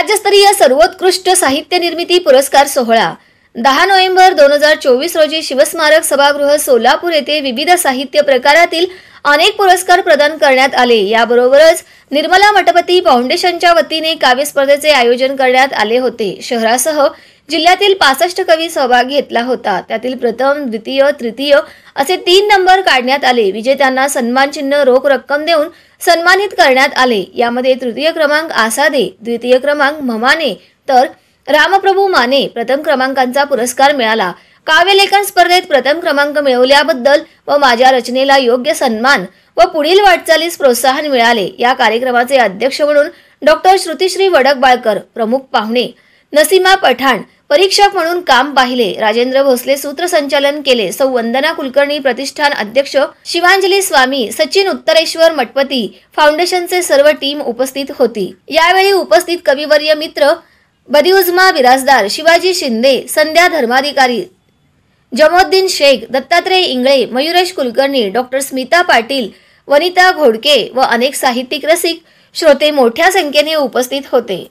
राज्यस्तरीय सर्वोत्कृष्ट साहित्य निर्मिती पुरस्कार सोहळा 10 नोव्हेंबर 2024 रोजी शिवस्मारक सभागृह सोलापूर येथे विविध साहित्य प्रकारातील अनेक पुरस्कार प्रदान करण्यात आले। याबरोबरच निर्मला मठपती फाउंडेशनच्या वतीने काव्य स्पर्धेचे आयोजन करण्यात आले होते। शहरासह जिल्ह्यातील 65 कवी सहभाग घेतला होता। त्यातील प्रथम, द्वितीय, तृतीय असे 3 नंबर काढण्यात आले। विजेत्यांना सन्मान चिन्ह, रोख रक्कम देऊन सन्मानित करण्यात आले। यामध्ये तृतीय क्रमांक आसादे, द्वितीय क्रमांक म्हमाने तर रामप्रभू माने प्रथम क्रमांकाचा पुरस्कार मिळाला। काव्यलेखन स्पर्धेत प्रथम क्रमांक मिळवल्याबद्दल व माझ्या रचनेला योग्य सन्मान व पुढील वाटचालीस प्रोत्साहन मिळाले। या कार्यक्रमाचे अध्यक्ष म्हणून डॉक्टर श्रुतिश्री वडकबाळकर, प्रमुख पाहुणे नसीमा पठाण, परीक्षक म्हणून काम पाहिले। राजेंद्र भोसले सूत्रसंचालन केले। सौ वंदना कुलकर्णी, प्रतिष्ठान अध्यक्ष शिवांजली स्वामी, सचिन उत्तरेश्वर, मठपती फाउंडेशनचे सर्व टीम उपस्थित होती। यावेळी उपस्थित कविवर्य मित्र बदिउजमा बिराजदार, शिवाजी शिंदे, संध्या धर्माधिकारी, जमोद्दीन शेख, दत्तात्रय इंगळे, मयुरेश कुलकर्णी, डॉक्टर स्मिता पाटील, वनिता घोडके व अनेक साहित्यिक रसिक श्रोते मोठ्या संख्येने उपस्थित होते।